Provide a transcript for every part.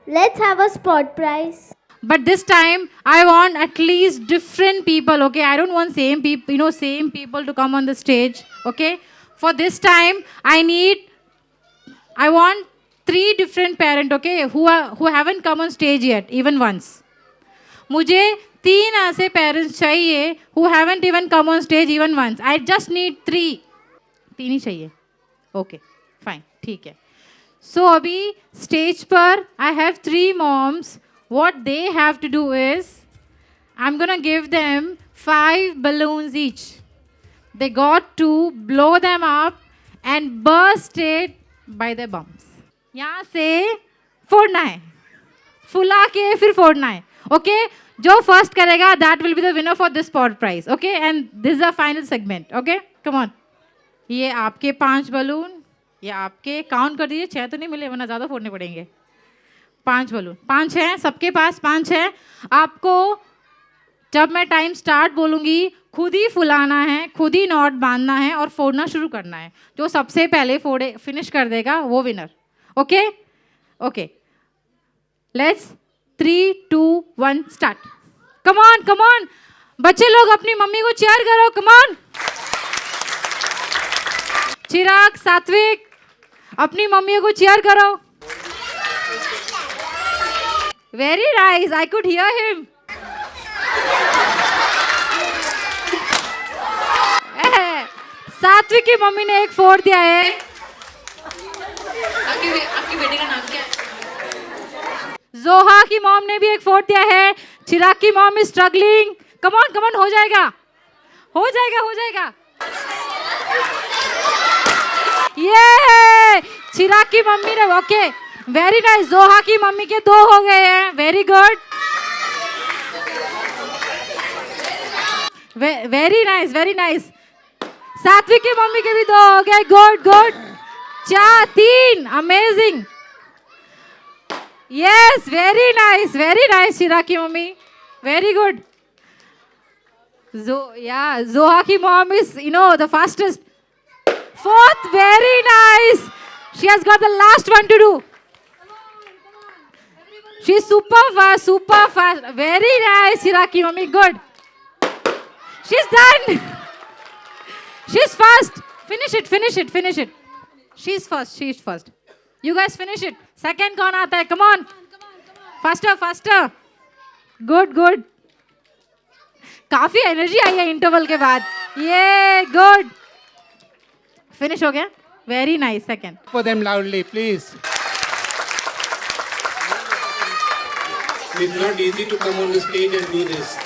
Let's have a spot prize. But this time, I want at least different people, okay? I don't want same people to come on the stage, okay? For this time, I want three different parents, okay, who haven't come on stage yet, even once. मुझे तीन ऐसे parents चाहिए who haven't even come on stage even once. I just need three. तीन ही चाहिए. Okay, fine, ठीक है. So अभी stage पर I have three moms. What they have to do is I'm gonna give them 5 balloons each. They got to blow them up and burst it by their bums. यहाँ से फोड़ना है, फुला के फिर फोड़ना है, ओके? जो फर्स्ट करेगा that will be the winner for this spot prize, okay? And this is the final segment, okay? Come on. ये आपके 5 बलून, ये आपके, काउंट कर दीजिए, 6 तो नहीं मिले वरना ज़्यादा फोड़ने पड़ेंगे. 5 बलून, 5 हैं सबके पास, 5 है. आपको जब मैं टाइम स्टार्ट बोलूँगी खुद ही फुलाना है, खुद ही नॉट बांधना है और फोड़ना शुरू करना है. जो सबसे पहले फोड़े फिनिश कर देगा वो winner, okay? Okay, let's 3, 2, 1 start. Come on बच्चे लोग अपनी मम्मी को चेयर करो, कम ऑन. चिराग, सात्विक, अपनी मम्मी को चेयर करो. Very nice, I could hear him. सात्विक की मम्मी ने एक फोड़ दिया है. आपकी बेटी का नाम क्या है? जोहा की मॉम ने भी एक फोड़ दिया है. चिराग की mom is struggling. Come on, हो जाएगा. ये चिराग की मम्मी ने, ओके, वेरी नाइस. जोहा की मम्मी के 2 हो गए हैं, वेरी गुड, वेरी नाइस. सात्विक की मम्मी के भी 2 हो गए, good. 4, 3, amazing. Yes, very nice, चिराग की मम्मी, very good. Zoha की mom is, the fastest. 4th, very nice. She has got the last one to do. She's super fast. Very nice, चिराग की mummy, good. She's done. She's fast. Finish it. She's first. You guys finish it. Second कौन आता है? Come on. Faster. Good. काफी energy आई है interval के बाद. ये good. Finish हो गया. Very nice. Second. For them loudly, please. It's not easy to come on the stage and do this.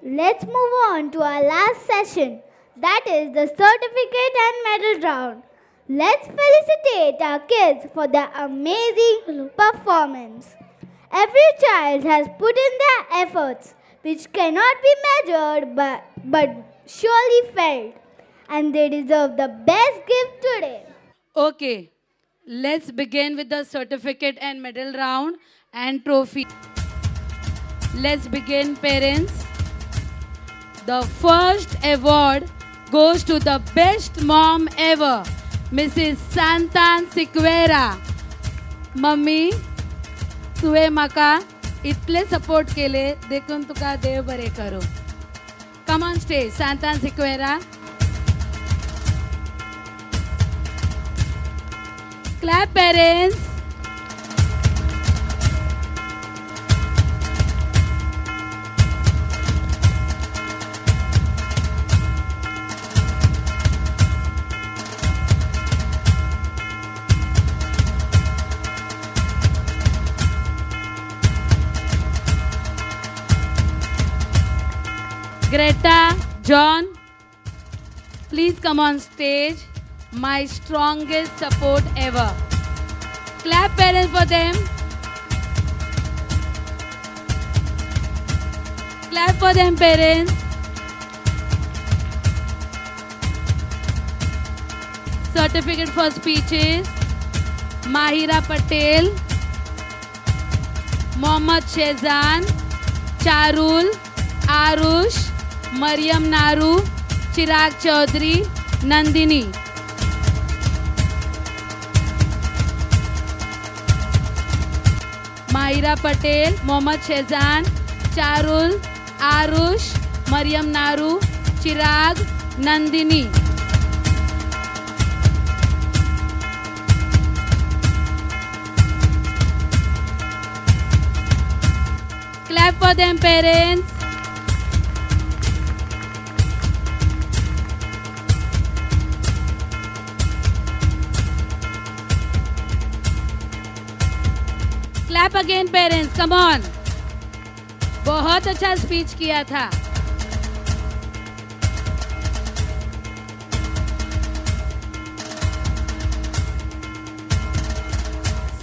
Let's move on to our last session, that is the certificate and medal round. Let's felicitate our kids for their amazing performance. Every child has put in their efforts, which cannot be measured but surely felt, and they deserve the best gift today. Okay, let's begin with the certificate and medal round and trophy. Let's begin, parents. The first award goes to the best mom ever, Mrs. Santan Siqueira. Mummy, तुवे म्हाका इतले support केले देखून तुका देव बरें करूं. Come on stage, Santan Siqueira. Clap, parents. Greta, John, please come on stage. My strongest support ever. Clap, parents, for them. Clap for them, parents. Certificate for speeches, Mahira Patel, Mohammad Shezan, Charul, Arush, Mariam Naru, Chirag Chaudhary, Nandini. Mahira Patel, Mohammad Shehzan, Charul, Arush, Mariam Naru, Chirag, Nandini. Clap for them, parents. Clap again, parents. Come on. बहुत अच्छा speech किया था.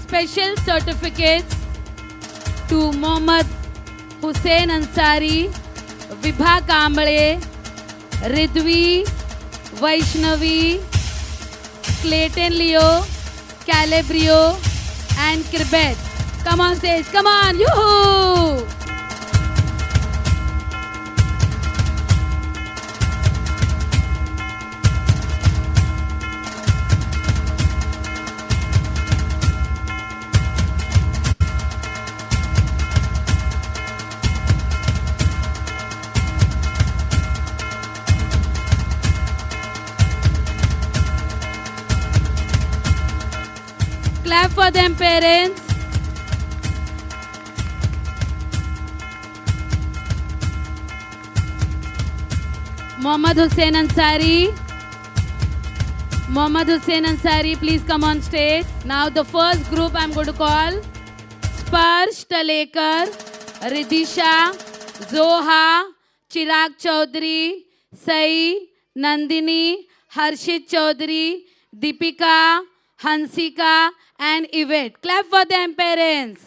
Special certificates to Mohammad Hussain Ansari, Vibha Kamble, Ridvi, Vaishnavi, Clayton Leo, Calabrio, and Kirbet. Come on stage, come on, yoo-hoo! Clap for them, parents. Mohammad Hussain Ansari. Mohammad Hussain Ansari, please come on stage. Now the first group I'm going to call Sparsh Talekar, Ridisha, Zoha, Chirag Chaudhary, Sai, Nandini, Harshit Chaudhary, Deepika, Hansika, and Yvette. Clap for them, parents.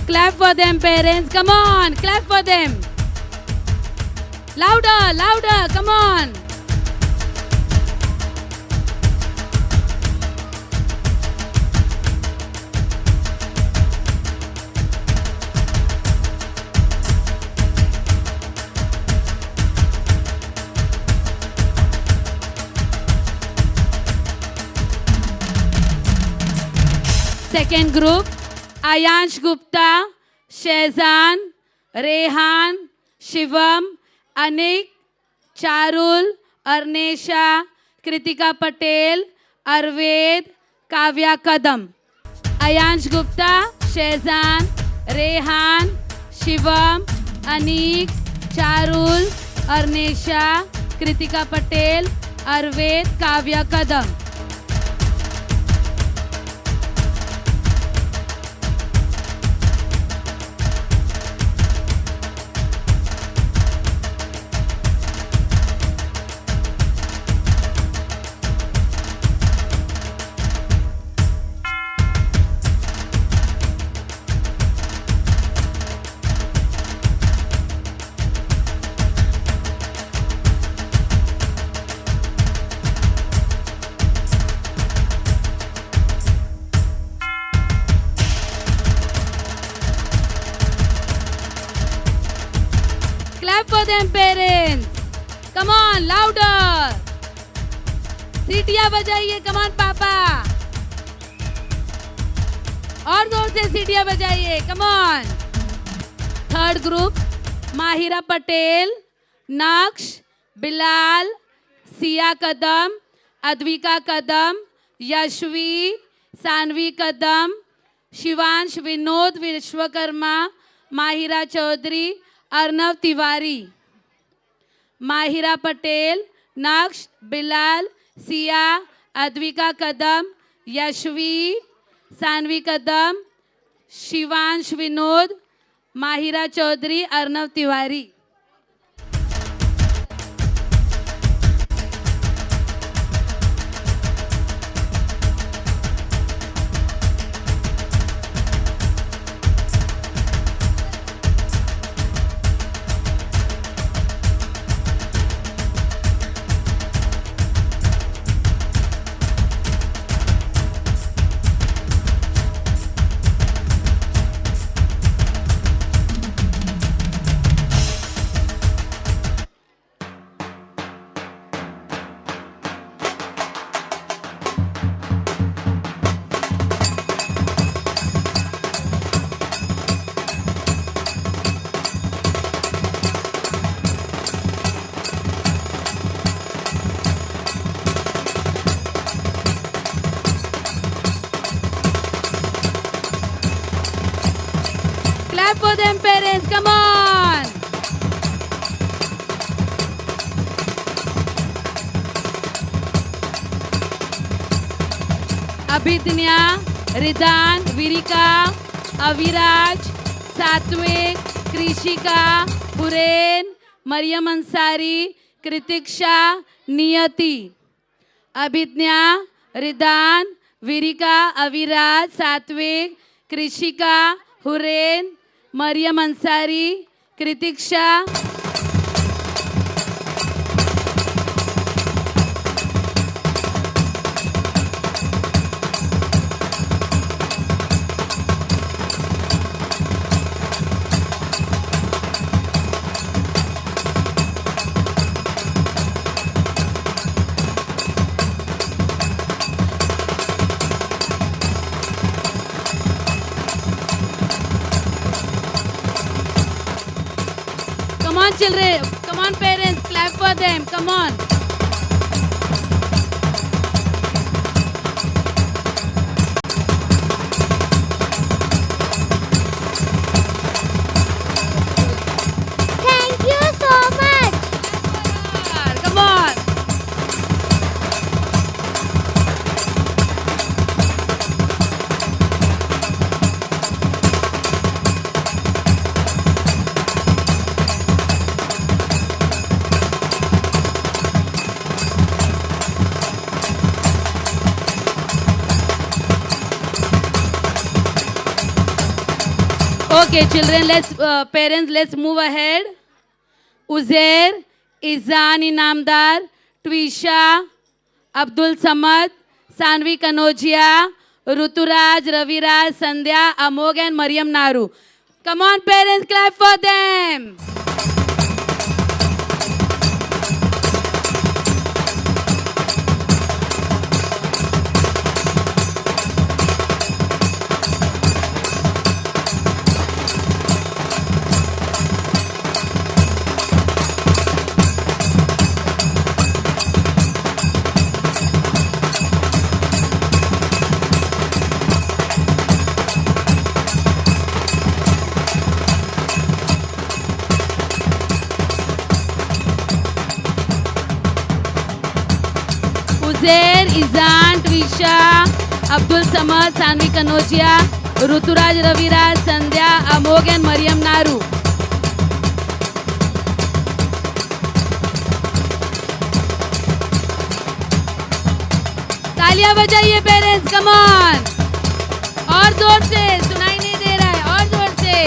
Clap for them, parents. Come on, clap for them. Louder, louder, come on. Second group, Ayansh Gupta, Shehzan, Rehan, Shivam, Anik, Charul, Arnesha, Kritika Patel, Arved, Kavya Kadam. Ayansh Gupta, Shehzan, Rehan, Shivam, Anik, Charul, Arnesha, Kritika Patel, Arved, Kavya Kadam. Clap for them, parents. Come on, louder. सीटियां बजाइए, come on, पापा. और जोर से सीटियां बजाइए, come on. Third group, Mahira Patel, Naksh, Bilal, Sia Kadam, Advika Kadam, Yashvi, Sanvi Kadam, Shivansh Vinod Vishwakarma, Mahira Chaudhary, Arnav Tiwari. Mahira Patel, Naksh, Bilal, Sia, Advika Kadam, Yashvi, Sanvi Kadam, Shivansh Vinod, Mahira Chaudhary, Arnav Tiwari. Clap for them, parents. Come on. अभिज्ञा, रिदान, विरिका, अविराज, सात्विक, कृषिका, हुरैन, मरियम अंसारी, कृतिक्षा, नियति. अभिज्ञा, रिदान, विरिका, अविराज, सात्विक, कृषिका, Hurain, Maryam Ansari, कृतिक्षा. Come on, children. Come on, parents. Clap for them. Come on. Thank you so much. Come on. Okay, children, parents, let's move ahead. Uzair, Izan Inamdar, Twisha, Abdul Samad, Sanvi Kanojia, Ruturaj, Raviraj, Sandhya, Amog and Mariam Naru. Come on, parents, clap for them. Uzair, Izan, Twisha, Abdul Samad, Sanvi Kanojia, Ruturaj, Raviraj, Sandhya, Amog and Mariam Naru. तालियां बजाइए parents, come on. और जोर से, सुनाई नहीं दे रहा है, और जोर से.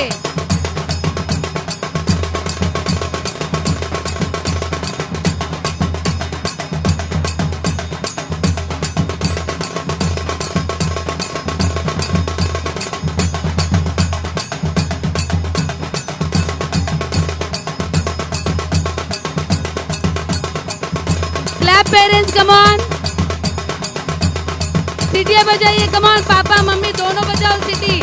Clap parents, come on. सीटियां बजाइए, come on. पापा मम्मी दोनों बजाओ सीटी.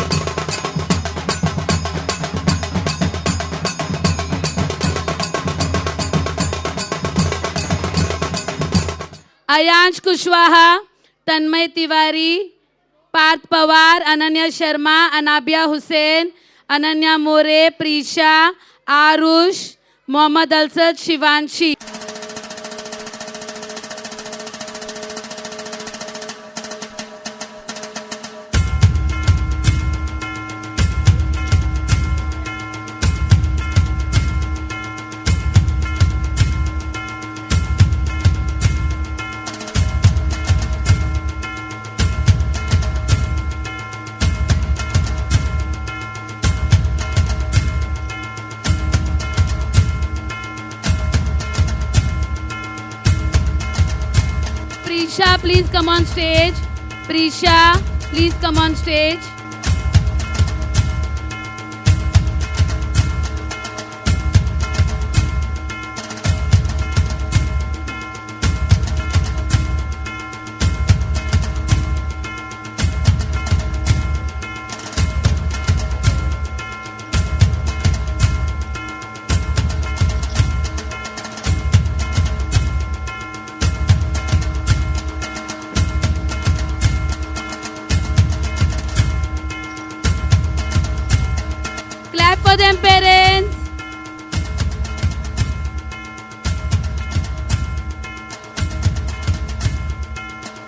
अयांश कुशवाहा, तन्मय तिवारी, पार्थ पवार, अनन्या शर्मा, अनाबिया हुसैन, अनन्या मोरे, Prisha, Aarush, Mohammad अलसद, Shivanshi. please come on stage. Prisha, please come on stage. Clap for them, parents.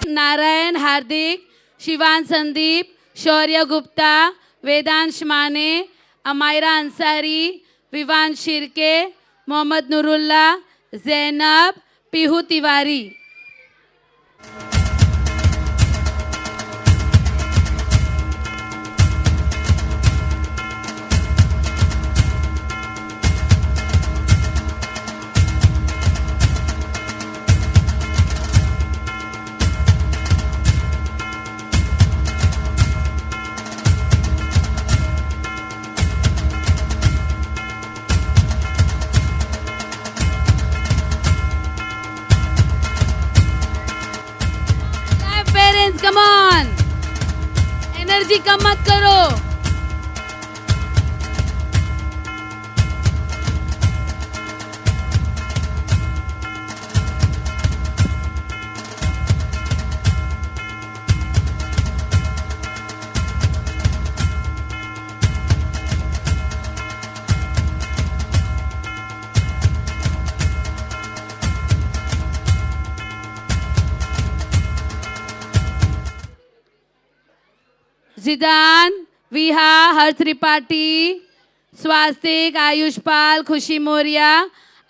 Narayan Hardik, Shivan Sandeep, Shaurya Gupta, Vedansh Mane, Amaira Ansari, Vivan Shirke, Mohammad Nurullah, Zainab, Pihu Tiwari. Parents, come on. Energy कम मत करो. जिदान, विहा, हर्ष त्रिपाठी, स्वास्तिक, आयुषपाल, खुशी मौर्या,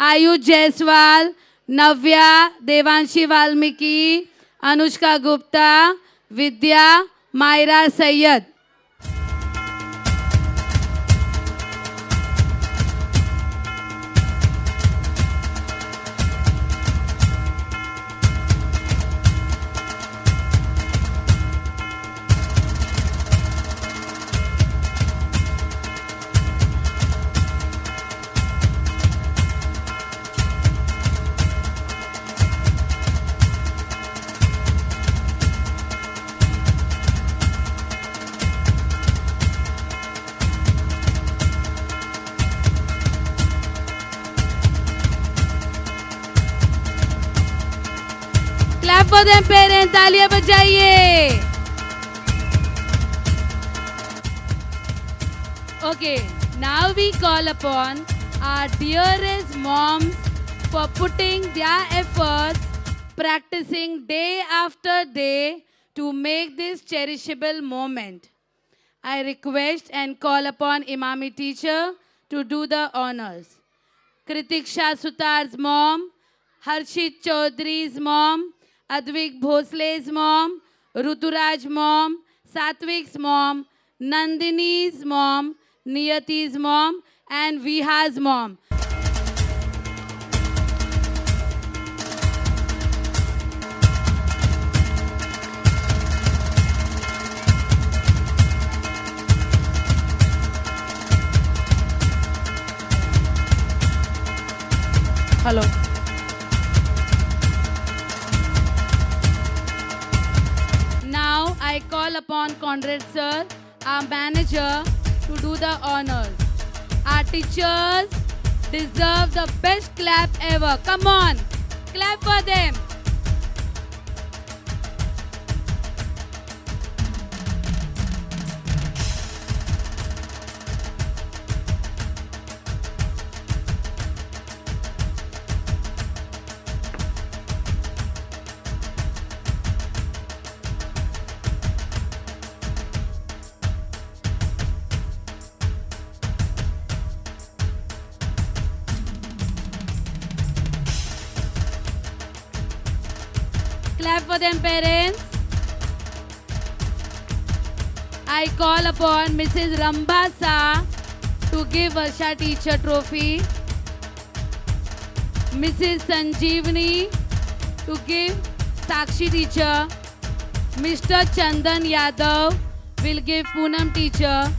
आयुष जायसवाल, नव्या, देवांशी वाल्मीकि, अनुष्का गुप्ता, विद्या, Myra Syed. Clap for them, parents. तालियां बजाइए. Okay, now we call upon our dearest moms for putting their efforts, practicing day after day to make this cherishable moment. I request and call upon Imami teacher to do the honors. Kritiksha Sutar's mom, Harshit Chaudhry's mom, Advik Bhosle's mom, Ruturaj mom, Satvik's mom, Nandini's mom, Niyati's mom, and Viha's mom. Hello. Now I call upon Conrad sir, our manager, to do the honors. Our teachers deserve the best clap ever. Come on, clap for them. Clap for them, parents. I call upon Mrs. Rambasa to give Varsha teacher trophy. Mrs. Sanjeevani to give Sakshi teacher. Mr. Chandan Yadav will give Poonam teacher.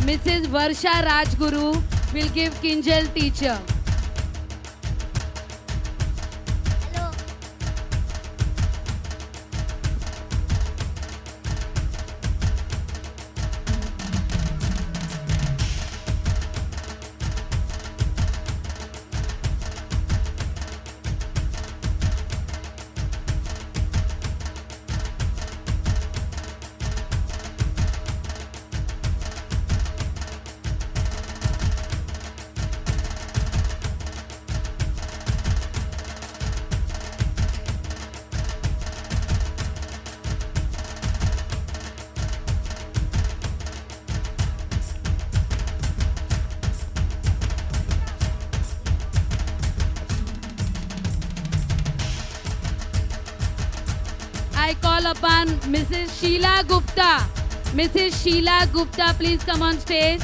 Mrs. Varsha Rajguru will give Kinjal teacher. I call upon Mrs. Sheila Gupta. Mrs. Sheila Gupta, please come on stage.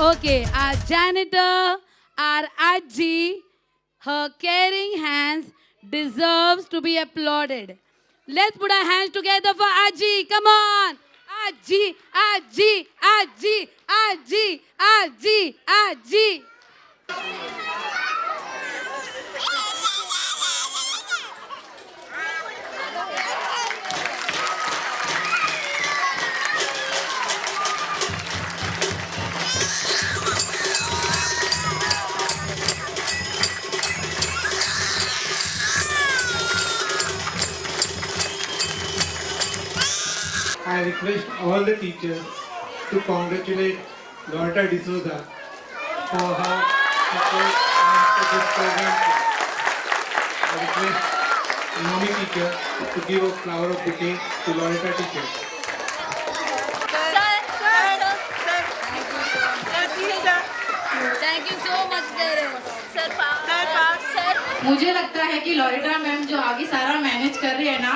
Okay, our janitor, our Aji, her caring hands deserves to be applauded. Let's put our hands together for Aji. Come on. Aji, Aji, Aji, Aji, Aji, Aji. I request all the teachers to congratulate Loretta D'Souza for her support and for this program. I request Nomi teacher to give a flower bouquet to Loretta teacher. Thank you so much, parents. मुझे लगता है कि Loretta ma'am जो आगे सारा manage कर रही है ना,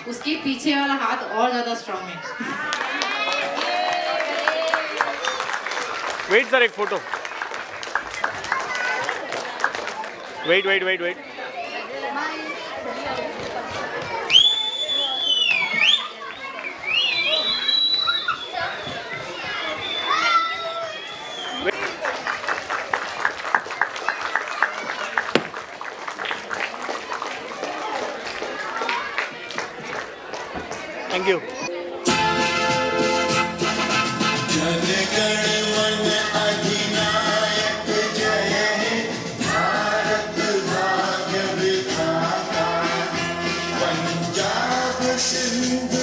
उसके पीछे वाला हाथ और ज़्यादा स्ट्रांग है. वेट सर, एक photo. Wait. Thank you. Punjab Sindh